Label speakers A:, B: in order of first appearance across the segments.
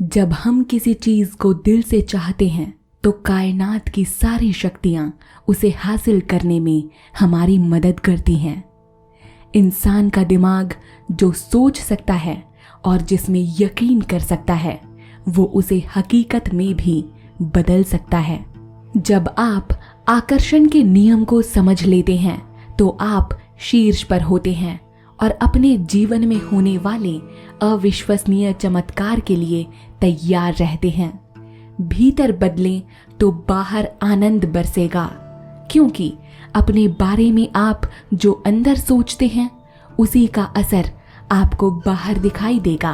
A: जब हम किसी चीज को दिल से चाहते हैं तो कायनात की सारी शक्तियां उसे हासिल करने में हमारी मदद करती हैं। इंसान का दिमाग जो सोच सकता है और जिसमें यकीन कर सकता है वो उसे हकीकत में भी बदल सकता है। जब आप आकर्षण के नियम को समझ लेते हैं तो आप शीर्ष पर होते हैं और अपने जीवन में होने वाले अविश्वसनीय चमत्कार के लिए तैयार रहते हैं। भीतर बदलें तो बाहर आनंद बरसेगा, क्योंकि अपने बारे में आप जो अंदर सोचते हैं उसी का असर आपको बाहर दिखाई देगा।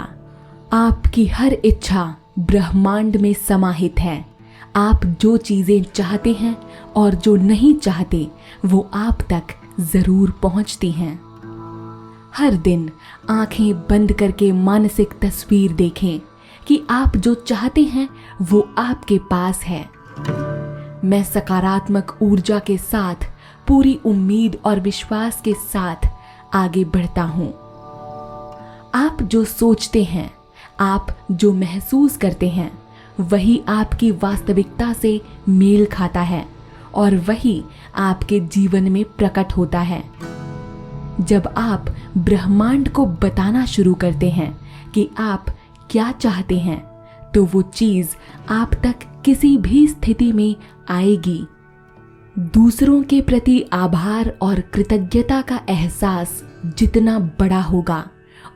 A: आपकी हर इच्छा ब्रह्मांड में समाहित है। आप जो चीजें चाहते हैं और जो नहीं चाहते वो आप तक जरूर पहुंचती हैं। हर दिन आंखें बंद करके मानसिक तस्वीर देखें कि आप जो चाहते हैं वो आपके पास है। मैं सकारात्मक ऊर्जा के साथ, पूरी उम्मीद और विश्वास के साथ आगे बढ़ता हूं। आप जो सोचते हैं, आप जो महसूस करते हैं, वही आपकी वास्तविकता से मेल खाता है और वही आपके जीवन में प्रकट होता है। जब आप ब्रह्मांड को बताना शुरू करते हैं कि आप क्या चाहते हैं तो वो चीज आप तक किसी भी स्थिति में आएगी। दूसरों के प्रति आभार और कृतज्ञता का एहसास जितना बड़ा होगा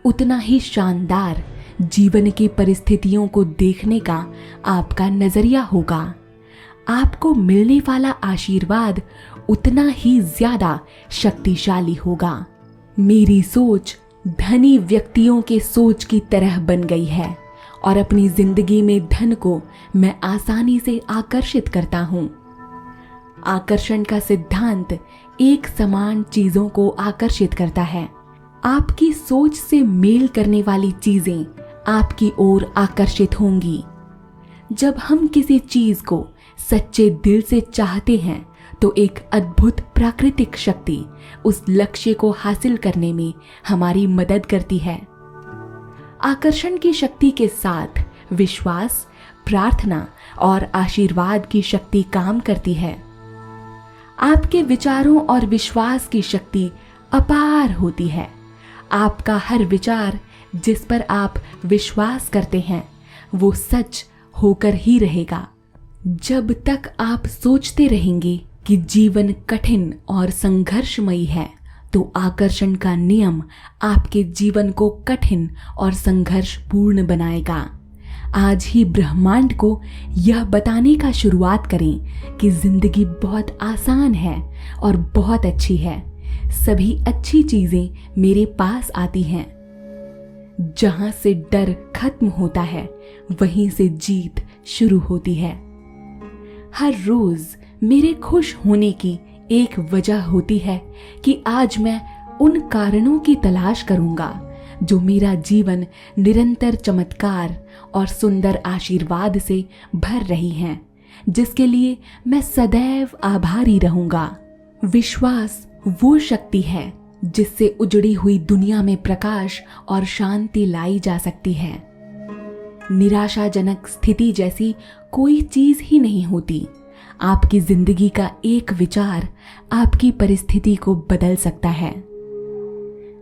A: उतना ही शानदार जीवन की परिस्थितियों को देखने का आपका नजरिया होगा। आपको मिलने वाला आशीर्वाद उतना ही ज्यादा शक्तिशाली होगा। मेरी सोच धनी व्यक्तियों के सोच की तरह बन गई है और अपनी जिंदगी में धन को मैं आसानी से आकर्षित करता हूँ। आकर्षण का सिद्धांत एक समान चीजों को आकर्षित करता है। आपकी सोच से मेल करने वाली चीजें आपकी ओर आकर्षित होंगी। जब हम किसी चीज को सच्चे दिल से चाहते हैं तो एक अद्भुत प्राकृतिक शक्ति उस लक्ष्य को हासिल करने में हमारी मदद करती है। आकर्षण की शक्ति के साथ विश्वास, प्रार्थना और आशीर्वाद की शक्ति काम करती है। आपके विचारों और विश्वास की शक्ति अपार होती है। आपका हर विचार जिस पर आप विश्वास करते हैं वो सच होकर ही रहेगा। जब तक आप सोचते रहेंगे कि जीवन कठिन और संघर्षमयी है तो आकर्षण का नियम आपके जीवन को कठिन और संघर्षपूर्ण बनाएगा। आज ही ब्रह्मांड को यह बताने का शुरुआत करें कि जिंदगी बहुत आसान है और बहुत अच्छी है। सभी अच्छी चीजें मेरे पास आती हैं। जहां से डर खत्म होता है वहीं से जीत शुरू होती है। हर रोज मेरे खुश होने की एक वजह होती है कि आज मैं उन कारणों की तलाश करूंगा जो मेरा जीवन निरंतर चमत्कार और सुंदर आशीर्वाद से भर रही हैं, जिसके लिए मैं सदैव आभारी रहूंगा। विश्वास वो शक्ति है जिससे उजड़ी हुई दुनिया में प्रकाश और शांति लाई जा सकती है। निराशाजनक स्थिति जैसी कोई चीज ही नहीं होती। आपकी जिंदगी का एक विचार आपकी परिस्थिति को बदल सकता है।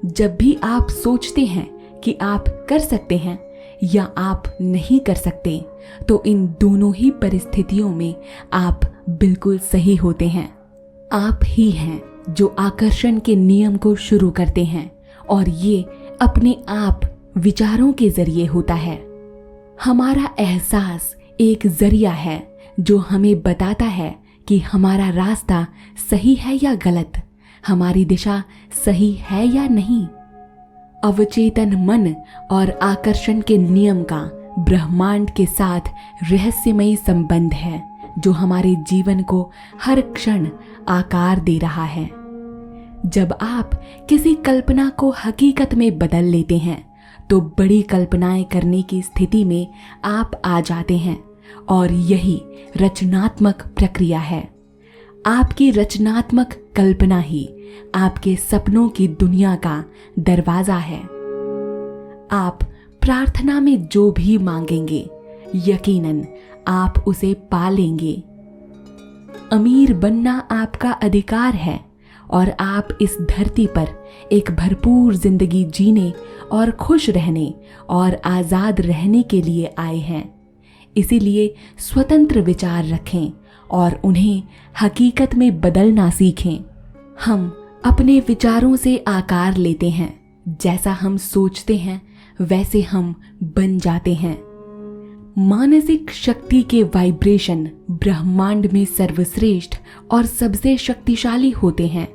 A: जब भी आप सोचते हैं कि आप कर सकते हैं या आप नहीं कर सकते तो इन दोनों ही परिस्थितियों में आप बिल्कुल सही होते हैं। आप ही हैं जो आकर्षण के नियम को शुरू करते हैं और ये अपने आप विचारों के जरिए होता है। हमारा एहसास एक जरिया है जो हमें बताता है कि हमारा रास्ता सही है या गलत, हमारी दिशा सही है या नहीं। अवचेतन मन और आकर्षण के नियम का ब्रह्मांड के साथ रहस्यमयी संबंध है जो हमारे जीवन को हर क्षण आकार दे रहा है। जब आप किसी कल्पना को हकीकत में बदल लेते हैं तो बड़ी कल्पनाएं करने की स्थिति में आप आ जाते हैं और यही रचनात्मक प्रक्रिया है। आपकी रचनात्मक कल्पना ही आपके सपनों की दुनिया का दरवाजा है। आप प्रार्थना में जो भी मांगेंगे यकीनन आप उसे पा लेंगे। अमीर बनना आपका अधिकार है और आप इस धरती पर एक भरपूर जिंदगी जीने और खुश रहने और आज़ाद रहने के लिए आए हैं। इसीलिए स्वतंत्र विचार रखें और उन्हें हकीकत में बदलना सीखें। हम अपने विचारों से आकार लेते हैं। जैसा हम सोचते हैं वैसे हम बन जाते हैं। मानसिक शक्ति के वाइब्रेशन ब्रह्मांड में सर्वश्रेष्ठ और सबसे शक्तिशाली होते हैं।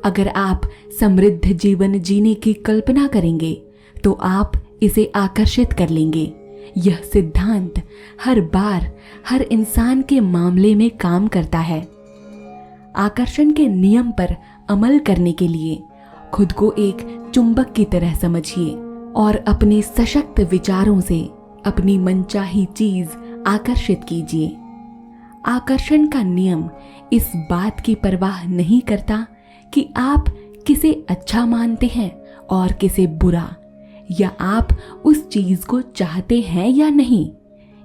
A: अगर आप समृद्ध जीवन जीने की कल्पना करेंगे तो आप इसे आकर्षित कर लेंगे। यह सिद्धांत हर बार हर इंसान के मामले में काम करता है। आकर्षण के नियम पर अमल करने के लिए खुद को एक चुंबक की तरह समझिए और अपने सशक्त विचारों से अपनी मनचाही चीज आकर्षित कीजिए। आकर्षण का नियम इस बात की परवाह नहीं करता कि आप किसे अच्छा मानते हैं और किसे बुरा, या आप उस चीज को चाहते हैं या नहीं।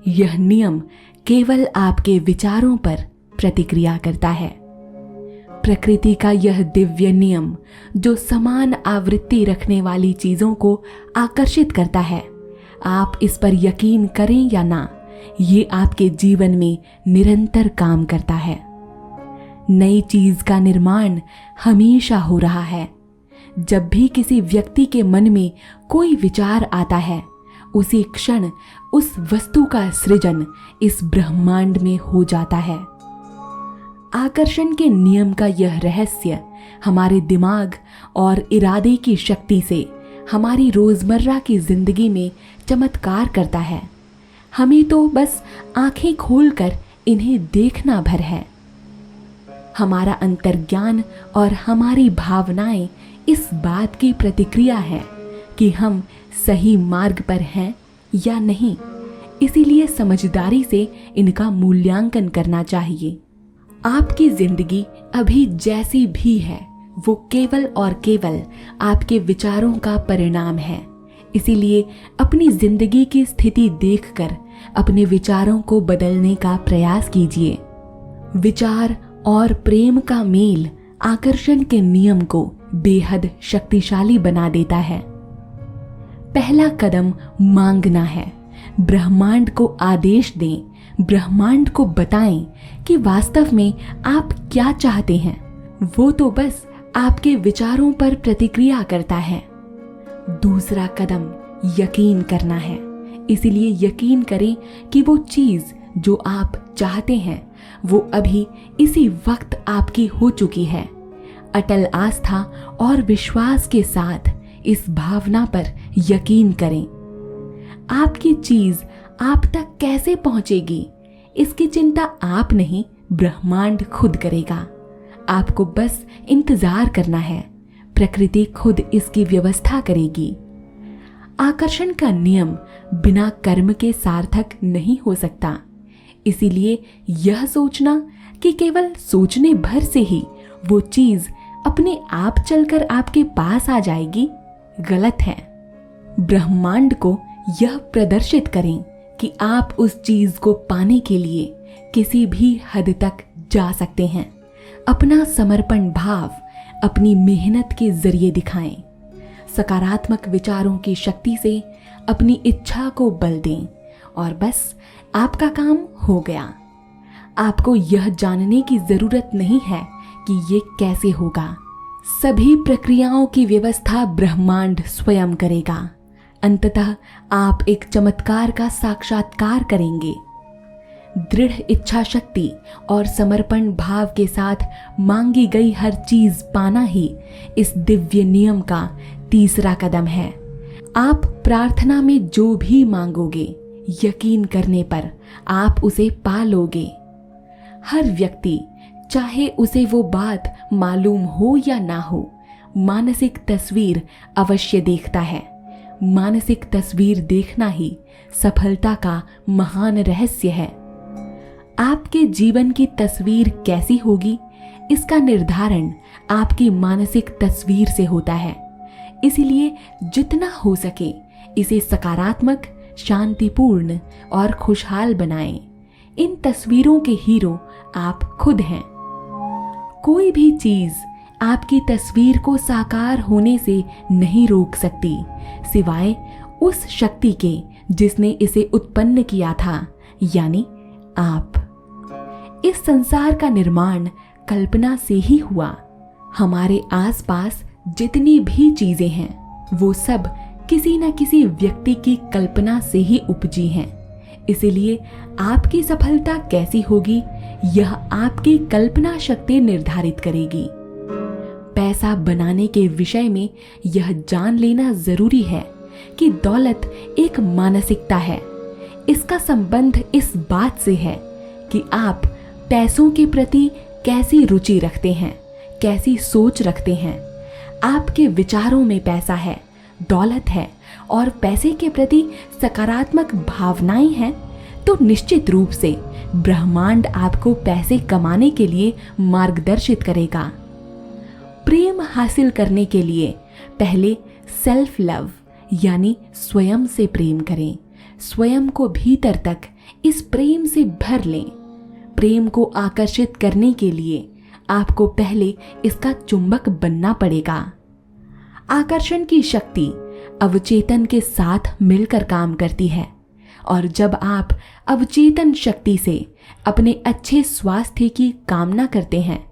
A: यह नियम केवल आपके विचारों पर प्रतिक्रिया करता है। प्रकृति का यह दिव्य नियम जो समान आवृत्ति रखने वाली चीजों को आकर्षित करता है, आप इस पर यकीन करें या ना, ये आपके जीवन में निरंतर काम करता है। नई चीज का निर्माण हमेशा हो रहा है। जब भी किसी व्यक्ति के मन में कोई विचार आता है, उसी क्षण उस वस्तु का सृजन इस ब्रह्मांड में हो जाता है। आकर्षण के नियम का यह रहस्य हमारे दिमाग और इरादे की शक्ति से हमारी रोजमर्रा की जिंदगी में चमत्कार करता है। हमें तो बस आंखें खोलकर इन्हें देखना भर है। हमारा अंतर्ज्ञान और हमारी भावनाएं इस बात की प्रतिक्रिया है कि हम सही मार्ग पर हैं या नहीं। इसीलिए समझदारी से इनका मूल्यांकन करना चाहिए। आपकी जिंदगी अभी जैसी भी है वो केवल और केवल आपके विचारों का परिणाम है। इसीलिए अपनी जिंदगी की स्थिति देखकर अपने विचारों को बदलने का प्रयास कीजिए। विचार और प्रेम का मेल आकर्षण के नियम को बेहद शक्तिशाली बना देता है। पहला कदम मांगना है। ब्रह्मांड को आदेश दें, ब्रह्मांड को बताएं कि वास्तव में आप क्या चाहते हैं। वो तो बस आपके विचारों पर प्रतिक्रिया करता है। दूसरा कदम यकीन करना है। इसलिए यकीन करें कि वो चीज जो आप चाहते हैं वो अभी इसी वक्त आपकी हो चुकी है। अटल आस्था और विश्वास के साथ इस भावना पर यकीन करें। आपकी चीज आप तक कैसे पहुंचेगी, इसकी चिंता आप नहीं, ब्रह्मांड खुद करेगा। आपको बस इंतजार करना है। प्रकृति खुद इसकी व्यवस्था करेगी। आकर्षण का नियम बिना कर्म के सार्थक नहीं हो सकता। इसीलिए यह सोचना कि केवल सोचने भर से ही वो चीज अपने आप चलकर आपके पास आ जाएगी, गलत है। ब्रह्मांड को यह प्रदर्शित करें कि आप उस चीज को पाने के लिए किसी भी हद तक जा सकते हैं। अपना समर्पण भाव अपनी मेहनत के जरिए दिखाएं। सकारात्मक विचारों की शक्ति से अपनी इच्छा को बल दें और बस आपका काम हो गया। आपको यह जानने की जरूरत नहीं है कि ये कैसे होगा। सभी प्रक्रियाओं की व्यवस्था ब्रह्मांड स्वयं करेगा। अंततः आप एक चमत्कार का साक्षात्कार करेंगे। दृढ़ इच्छा शक्ति और समर्पण भाव के साथ मांगी गई हर चीज पाना ही इस दिव्य नियम का तीसरा कदम है। आप प्रार्थना में जो भी मांगोगे, यकीन करने पर आप उसे पा लोगे। हर व्यक्ति, चाहे उसे वो बात मालूम हो या ना हो, मानसिक तस्वीर अवश्य देखता है। मानसिक तस्वीर देखना ही सफलता का महान रहस्य है। आपके जीवन की तस्वीर कैसी होगी, इसका निर्धारण आपकी मानसिक तस्वीर से होता है। इसीलिए जितना हो सके इसे सकारात्मक, शांतिपूर्ण और खुशहाल बनाएं। इन तस्वीरों के हीरो आप खुद हैं। कोई भी चीज आपकी तस्वीर को साकार होने से नहीं रोक सकती, सिवाय उस शक्ति के जिसने इसे उत्पन्न किया था, यानी आप। इस संसार का निर्माण कल्पना से ही हुआ। हमारे आसपास जितनी भी चीजें हैं वो सब किसी न किसी व्यक्ति की कल्पना से ही उपजी हैं। इसलिए आपकी सफलता कैसी होगी यह आपकी कल्पना शक्ति निर्धारित करेगी। पैसा बनाने के विषय में यह जान लेना जरूरी है कि दौलत एक मानसिकता है। इसका संबंध इस बात से है कि आप पैसों के प्रति कैसी रुचि रखते हैं, कैसी सोच रखते हैं। आपके विचारों में पैसा है, दौलत है और पैसे के प्रति सकारात्मक भावनाएं हैं तो निश्चित रूप से ब्रह्मांड आपको पैसे कमाने के लिए मार्गदर्शित करेगा। प्रेम हासिल करने के लिए पहले सेल्फ लव यानी स्वयं से प्रेम करें। स्वयं को भीतर तक इस प्रेम से भर लें। प्रेम को आकर्षित करने के लिए आपको पहले इसका चुंबक बनना पड़ेगा। आकर्षण की शक्ति अवचेतन के साथ मिलकर काम करती है और जब आप अवचेतन शक्ति से अपने अच्छे स्वास्थ्य की कामना करते हैं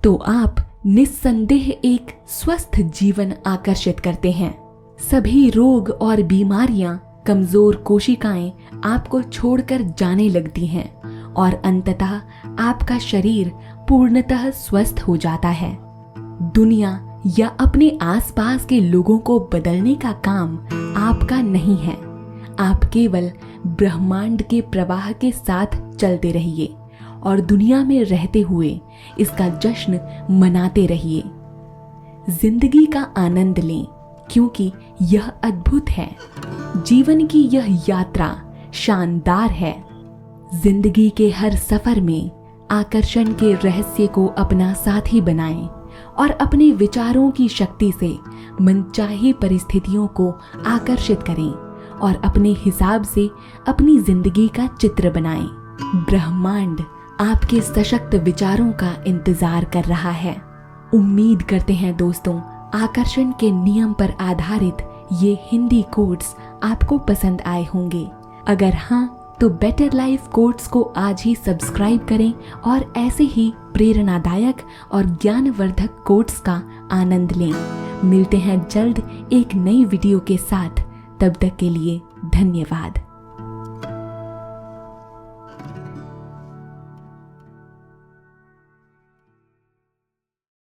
A: तो आप निस्संदेह एक स्वस्थ जीवन आकर्षित करते हैं। सभी रोग और बीमारियां, कमजोर कोशिकाएं आपको छोड़कर जाने लगती हैं और अंततः आपका शरीर पूर्णतः स्वस्थ हो जाता है। दुनिया या अपने आसपास के लोगों को बदलने का काम आपका नहीं है। आप केवल ब्रह्मांड के प्रवाह के साथ चलते रहिए और दुनिया में रहते हुए इसका जश्न मनाते रहिए। जिंदगी का आनंद लें क्योंकि यह अद्भुत है। जीवन की यह यात्रा शानदार है। जिंदगी के हर सफर में आकर्षण के रहस्य को अपना साथी बनाएं और अपने विचारों की शक्ति से मनचाही परिस्थितियों को आकर्षित करें और अपने हिसाब से अपनी जिंदगी का चित्र बनाएं। ब्रह्मांड आपके सशक्त विचारों का इंतजार कर रहा है। उम्मीद करते हैं दोस्तों, आकर्षण के नियम पर आधारित ये हिंदी कोट्स आपको पसंद आए होंगे। अगर हाँ तो बेटर लाइफ कोट्स को आज ही सब्सक्राइब करें और ऐसे ही प्रेरणादायक और ज्ञानवर्धक कोट्स का आनंद लें। मिलते हैं जल्द एक नई वीडियो के साथ। तब तक के लिए धन्यवाद।